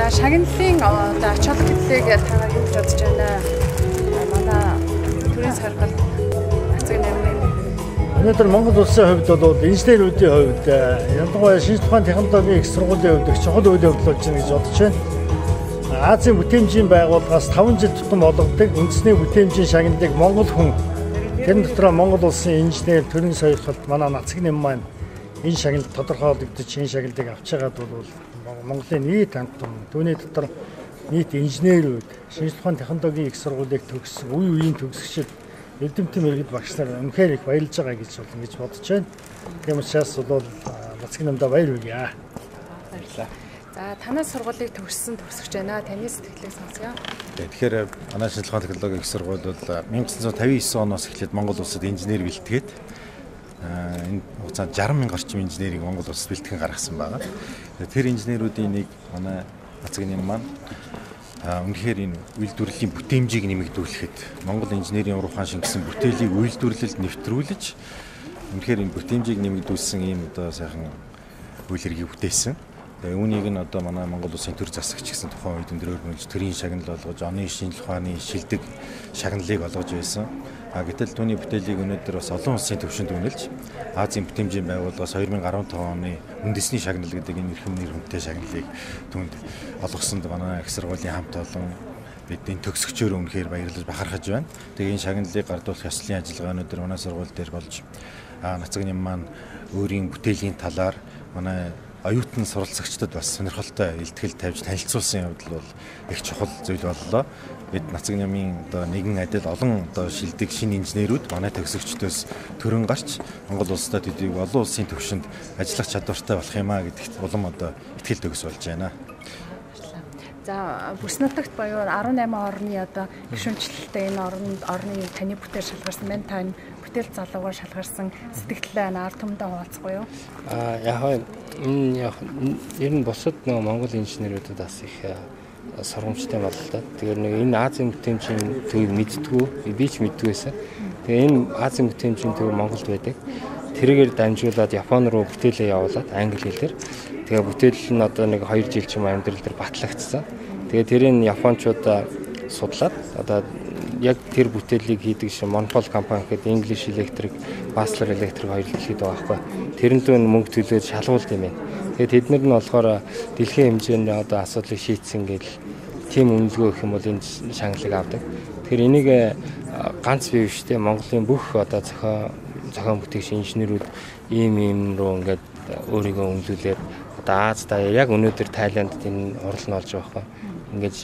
За шагналын ач холбогдлыг та юу гэж бодож байна? Манай төрийн саргал ацаг нэмэн. Өнөөдөр Монгол улсын хувьд бол инженеруудын хувьд ялангуяа шинжлэх ухааны технологийн их сургуулийн хувьд их чухал үйл явдал болж байна гэж бодож байна. Азийн бүтээмжийн байгууллагаас 5 жил тутам болгодог үндэсний бүтээмжийн шагналыг Монгол хүн тэр дотор Монгол улсын инженер төрийн соёлхолд манай Нацаг нэм маань энэ шагналд тодорхойлогдож энэ шагналыг авч байгаад бол Монголын нийт хамтан түүний дотор нийт инженерүүд шинжлэх ухааны технологийн их сургуулийг төгссөн үе үеийн төгсөгчид эрдэмтэн мэргэд багш нар үнэхээр их баярлж байгаа гэж бодож байна. Тийм учраас бол Нацаг нэмдэ баяр хүргэе. Баярлалаа. За танаас сургуулийг төгссөн төгсөж байна. Таны сэтгэлийг сонсъё. Тэгэхээр манай шинжлэх ухааны технологийн их сургууль бол 1959 оноос эхлээд Монгол улсад инженер бэлтгээд энэ хугацаанд 60 мянган орчим инженерийг Монгол улсад бэлтгэн гаргасан байгаа. Тэр инженеруудын нэг манай Нацаг нэм маань үнэхээр энэ үйлдвэрлэлийн бүтээмжийг нэмэгдүүлэхэд Монгол инженерийн уран ухаан шингэсэн бүтээлийг үйлдвэрлэлд нэвтрүүлж үнэхээр энэ бүтээмжийг нэмэгдүүлсэн ийм одоо сайхан үйл хэргийг бүтээсэн. Тэгээ үүнийг нь одоо манай Монгол улсын төр засагч гэсэн тухайн үед өндөр өргөнүүлж төрийн шагнал болгож оны шинжлэх ухааны шилдэг шагналыг олгож байсан. Гэтэл түүний бүтээлийг өнөөдөр бас олон улсын түвшинд үнэлж Азийн бүтээмжийн байгууллагаас 2015 оны үндэсний шагнал гэдэг энэ эрхэм нэр хүнтэй шагналыг түүнд олгосонд манай их сургуулийн хамт олон бидний төгсөгчөөр үнэхээр баярлаж бахархаж байна. Тэгээ энэ шагналыг гардуулах ёслолын ажиллагаа өнөөдөр манай сургууль дээр болж Нацаг нэм маань өөрийн бүтээлийн талаар манай оюутан суралцагчдад бас сонирхолтой илтгэл тавьж танилцуулсан явдал бол их чухал зүйл боллоо. Бид Нацаг нэмийн одоо нэгэн адил олон одоо шилдэг шинэ инженерүүд манай төгсөгчдөөс төрөн гарч Монгол улсад төдийг олон улсын түвшинд ажиллах чадвартай болох юм а гэдэгт улам одоо ихтгэл төгс болж байна. За бүс нутагт боёо 18 орны одоо гишүүнчлэлтэй энэ орны таны бүтээл шалгарсан байна. Таны бүтээл залуугаар шалгарсан сэтгэлдээ ард түмэндээ хуваалцахгүй юу? Яг ер нь бусад Монгол инженерүүдэд бас их сургамжтай боллоо. Тэгэхээр энэ Азийн бүтээмжийн төвийг мэдтгүү, би ч мэддгүй байсан. Тэгээ энэ Азийн бүтээмжийн төв Монголд байдаг. Тэрээр дамжуулаад Япон руу бүтээлээ явуулаад англи хэлээр. Тэгээ бүтээл нь одоо нэг 2 жил ч юм амьдрал дээр батлагдсан. Тэгээ тэрийг японочууд судлаад одоо яг тэр бүтээлийг хийдэг шин Монопол компани гэдэг English Electric, Basler Electric хоёр дэлхийд байгаа байхгүй. Тэрнтэй мөнгө төлөөд шалгуулт юм байна. Тэгээд тэднэр нь болохоор дэлхийн хэмжээний одоо асуудлыг шийдсэн гэл тийм үнэлгөө гэх юм бол энэ шагналыг авдаг. Тэгэхээр энийг ганц бий биш те Монголын бүх одоо зохион бүтээгч инженерүүд ийм руу ингээд өөрийгөө үнэлүүлээд одоо Азда яг өнөөдөр Тайландд энэ хурал нь олж байгаа байхгүй. Ингээд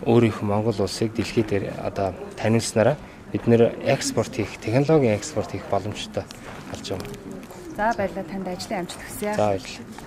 өөрийнх Монгол улсыг дэлхийд дээр одоо таниулснараа бид нэр экспорт хийх, технологийн экспорт хийх боломжтой болж байгаа. За баярлалаа, танд ажлын амжилт хүсье. За баярлалаа.